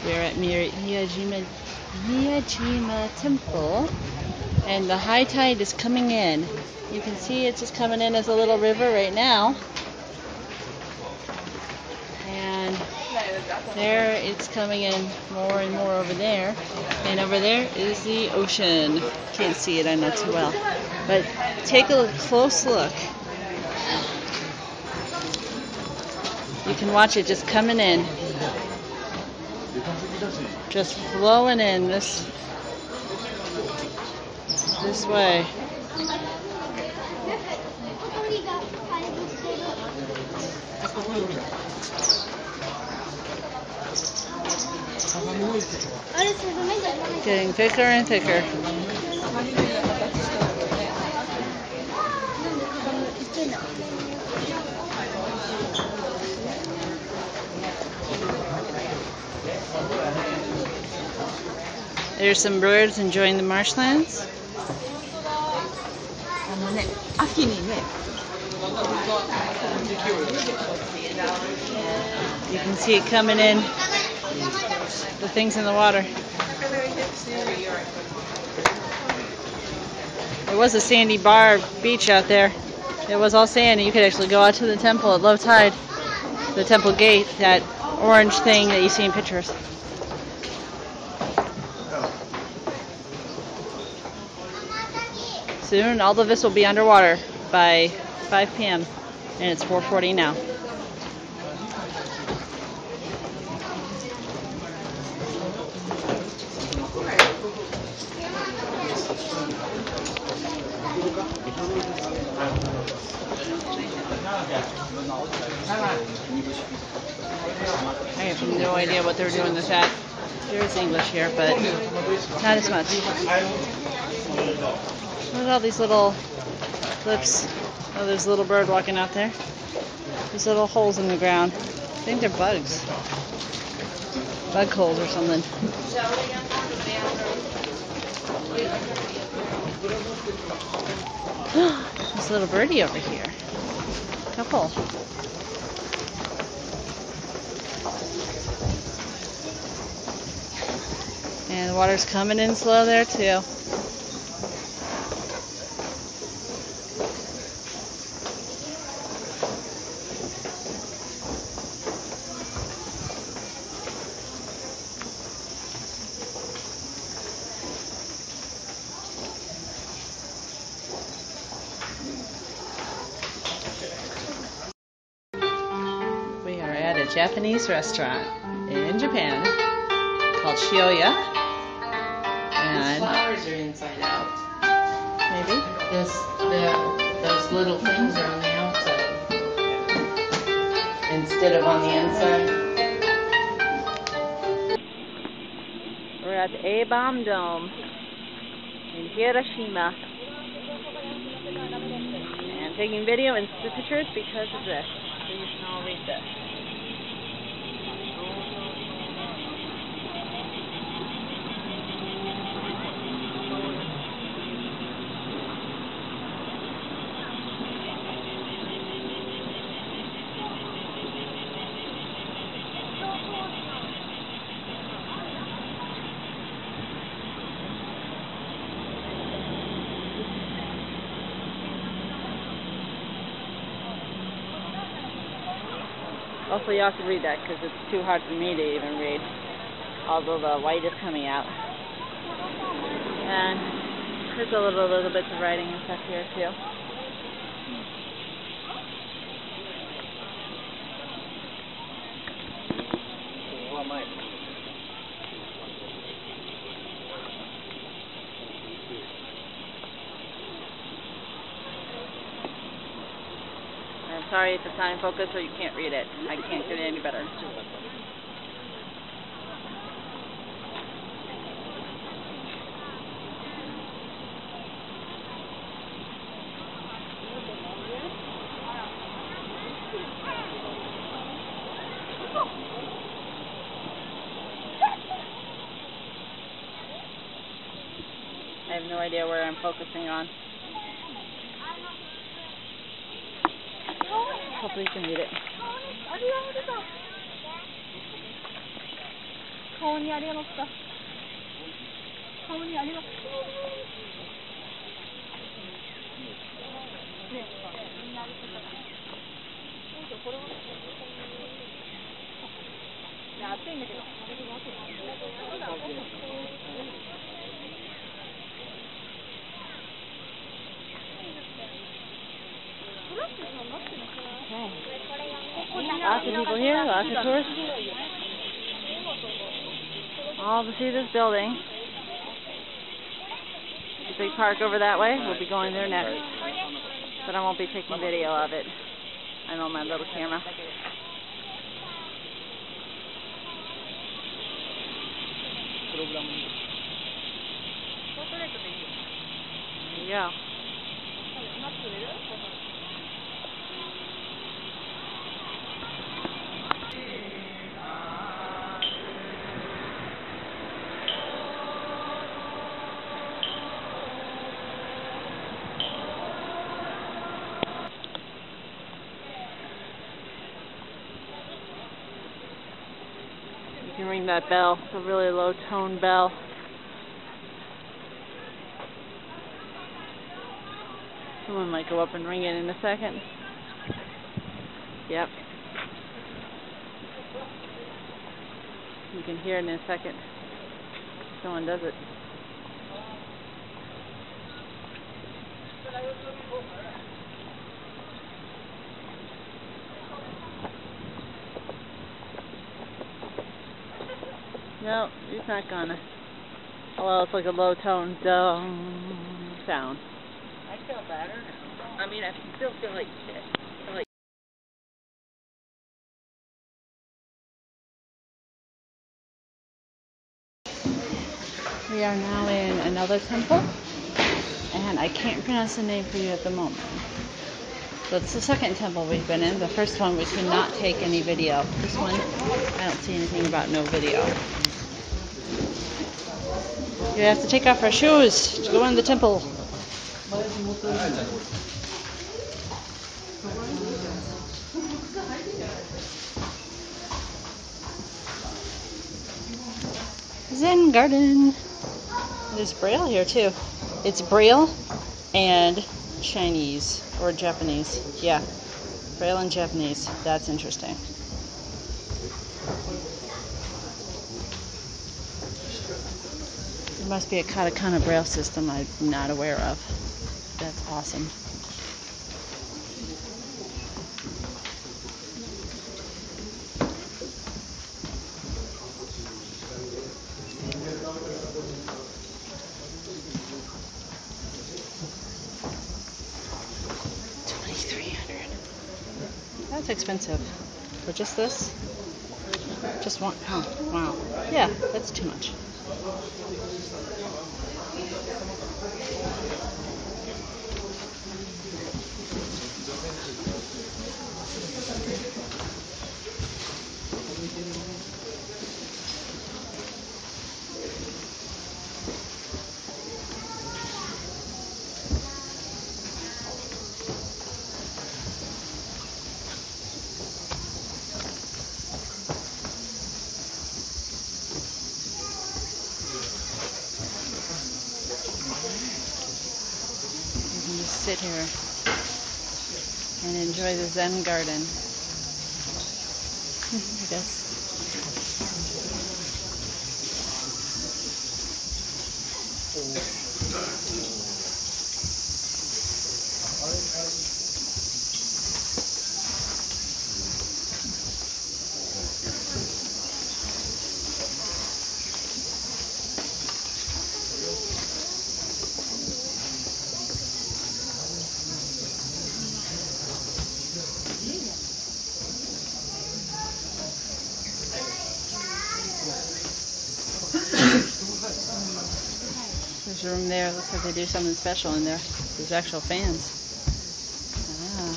We're at Miyajima Temple, and the high tide is coming in. You can see it's just coming in as a little river right now. And there it's coming in more and more over there. And over there is the ocean. Can't see it, I know too well. But take a close look. You can watch it just coming in. Just flowing in this way. Getting thicker and thicker. There's some birds enjoying the marshlands. You can see it coming in, the things in the water. There was a sandy beach out there. It was all sandy. You could actually go out to the temple at low tide. The temple gate, that orange thing that you see in pictures. Soon all of this will be underwater by 5 p.m. and it's 4:40 now. I have no idea what they're doing with that. There's English here, but not as much. Look at all these little lips. Oh, there's a little bird walking out there. These little holes in the ground. I think they're bugs. Bug holes or something. This little birdie over here. Couple. And the water's coming in slow there too. We are at a Japanese restaurant in Japan called Shioya. And the flowers are inside out. Maybe? Those little things are on the outside instead of on the inside. We're at the A-Bomb Dome in Hiroshima. And taking video and pictures because of this. So you can all read this. Also, you have to read that because it's too hard for me to even read, although the white is coming out. And there's a little bits of writing and stuff here too. I'm sorry if it's not in focus or you can't read it. I can't get it any better. I have no idea where I'm focusing on. Hopefully you can read it. Lots of people here, lots of tourists. All to see this building. There's a big park over that way. We'll be going there next. But I won't be taking video of it. I'm on my little camera. There you go. You can ring that bell. It's a really low tone bell. Someone might go up and ring it in a second. Yep. You can hear it in a second. Someone does it. No, he's not gonna. Well, it's like a low tone dong sound. I feel better now. I mean, I still feel like shit. We are now in another temple, and I can't pronounce the name for you at the moment. So it's the second temple we've been in. The first one we could not take any video. This one, I don't see anything about no video. You have to take off our shoes to go in the temple. Zen Garden. There's Braille here too. It's Braille and Chinese or Japanese. Yeah, Braille and Japanese. That's interesting. There must be a katakana Braille system I'm not aware of. That's awesome. That's expensive. For just this? Just one? Oh, wow. Yeah, that's too much. Sit here and enjoy the Zen Garden. I guess. There's a room there. Looks like they do something special in there. There's actual fans. Ah.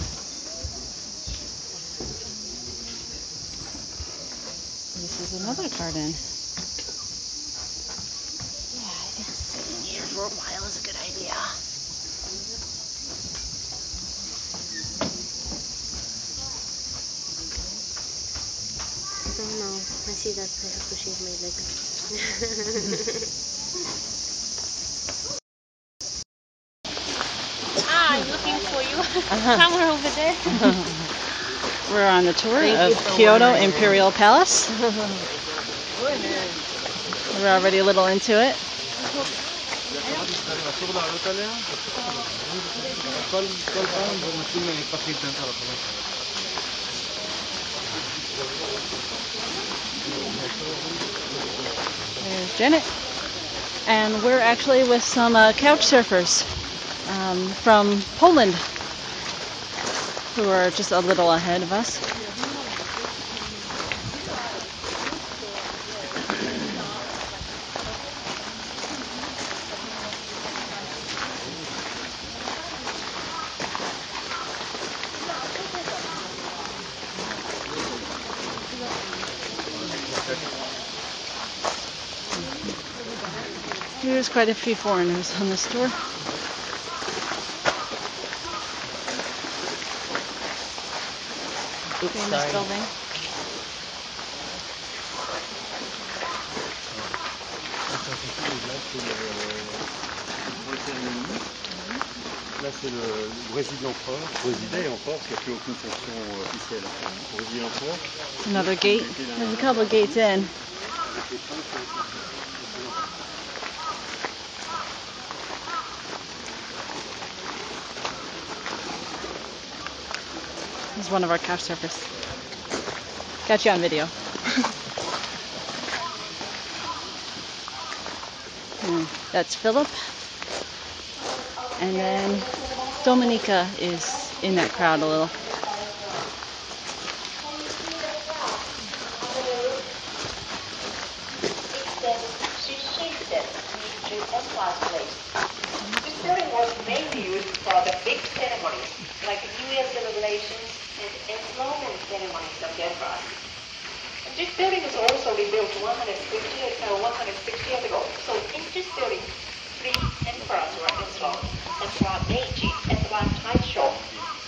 This is another garden. Yeah, I think sitting here for a while is a good idea. I don't know. I see that I have to shave my legs. I'm looking for you. Somewhere over there. We're on the tour of Kyoto Imperial Palace. We're already a little into it. There's Janet. And we're actually with some couch surfers from Poland who are just a little ahead of us. There's quite a few foreigners on this tour. Famous building. Là, c'est le résident l'empereur, résidait encore, parce qu'il n'y a plus aucune fonction officielle. Résident l'empereur. Another gate. There's a couple of gates in. This is one of our couch surfers. Got you on video. That's Philip. And then Dominica is in that crowd a little. This building was mainly used for the big ceremonies, like New Year celebrations and enthronement ceremonies of the emperors. And this building was also rebuilt 160 years ago. So in this building, 3 emperors were enthroned. Emperor Meiji, Emperor Taisho,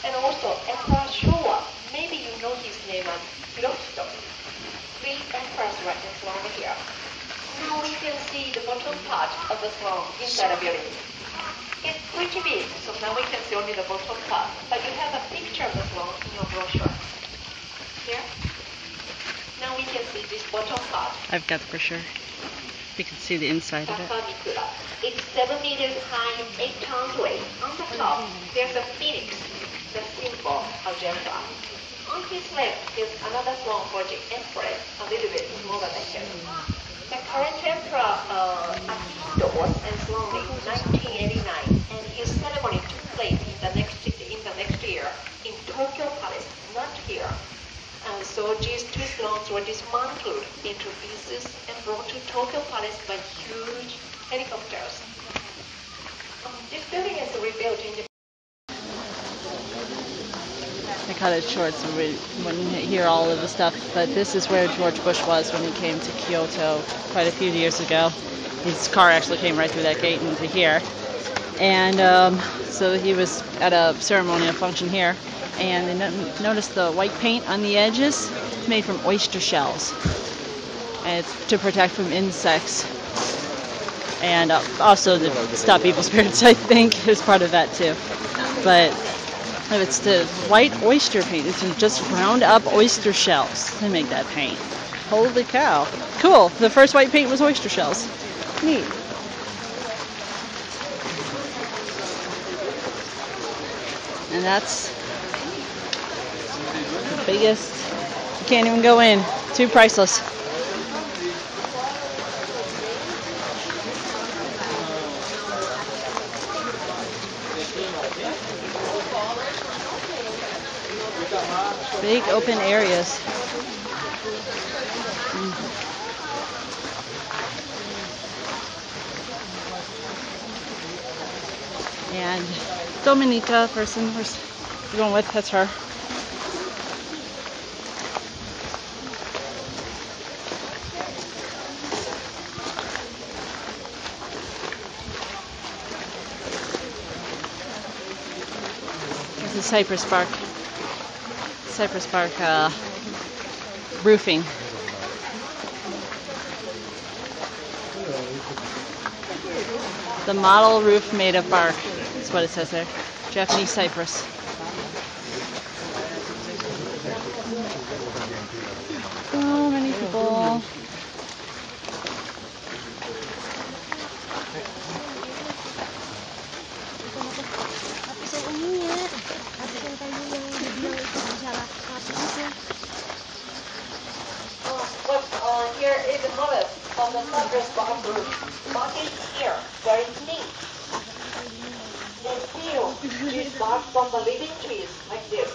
and also Emperor Showa. Maybe you know his name as Hiroshima. 3 emperors were enthroned here. Now we can see the bottom part of the throne inside the building. It's pretty big, so now we can see only the bottom part. But you have a picture of the throne in your brochure. Here. Now we can see this bottom part. I've got the brochure. You can see the inside of it. It's 7 meters high, 8 tons weight. On the top, there's a phoenix, the symbol of the emperor. On his left is another throne for the empress, a little bit smaller than him. The current emperor Akihito was enthroned in 1989, and his ceremony took place in the next year in Tokyo Palace, not here. And so these 2 thrones were dismantled into pieces and brought to Tokyo Palace by huge helicopters. This building is rebuilt in the I cut it short so we wouldn't hear all of the stuff, but this is where George Bush was when he came to Kyoto quite a few years ago. His car actually came right through that gate into here. And so he was at a ceremonial function here, and they noticed the white paint on the edges. It's made from oyster shells, and it's to protect from insects, and also to stop evil spirits, I think, is part of that too. But it's the white oyster paint. It's just ground up oyster shells. They make that paint. Holy cow. Cool. The first white paint was oyster shells. Neat. And that's the biggest. You can't even go in. Too priceless. Big open areas. And Dominica, person we're going with, that's her. This is Cypress bark. Cypress bark roofing. The model roof made of bark. That's what it says there. Japanese cypress. So many people. Here is a model of the cypress bark roof. Bark is here, very neat. They peel this bark from the living trees like this.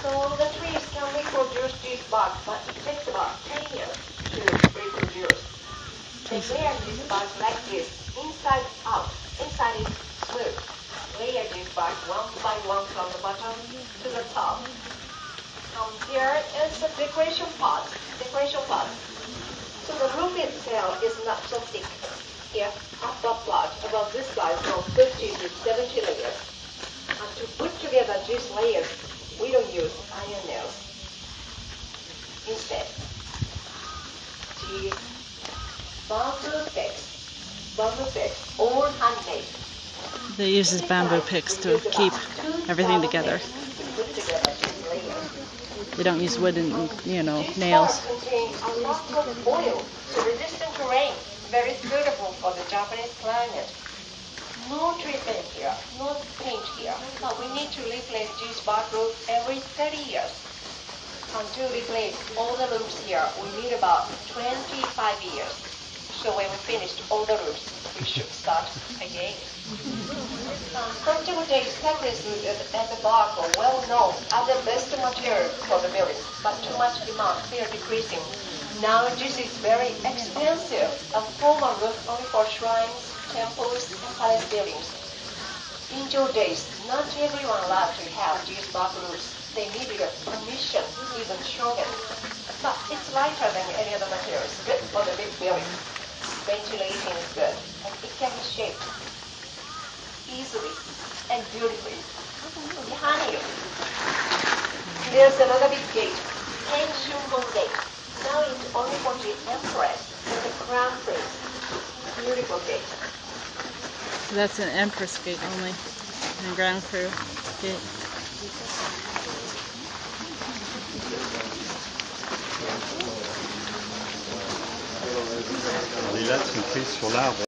So the trees can reproduce this bark, but it takes about 10 years to reproduce. They layer this bark like this, inside out. Inside is smooth. Layer this bark one by one from the bottom to the top. Here is the decoration part. So the roof itself is not so thick. Here, above this slide, from 50 to 70 layers. And to put together these layers, we don't use iron nails. Instead, the bamboo picks, all handmade. They use these bamboo picks to keep everything together. Put together these layers. They don't use wooden, nails. Nails contain a lot of oil, so resistant to rain, very suitable for the Japanese climate. No treatment here, no paint here, but we need to replace this bark roof every 30 years. And to replace all the roofs here, we need about 25 years. So when we finished all the roofs, we should start again. Cultivated cypress wood and the bark are well known as the best material for the buildings, but too much demand, they are decreasing. Now this is very expensive, a formal roof only for shrines, temples, and palace buildings. In those days, not everyone allowed to have these bark roofs. They needed a permission, even shogun. But it's lighter than any other materials, good for the big buildings. Ventilation is good, and it can be shaped easily and beautifully. Behind you, there's another big gate, Tenshunbon Gate. Now it's only for the empress and the crown prince. Beautiful gate. So that's an empress gate only, and ground crew gate. Les lattes sont prises sur l'arbre.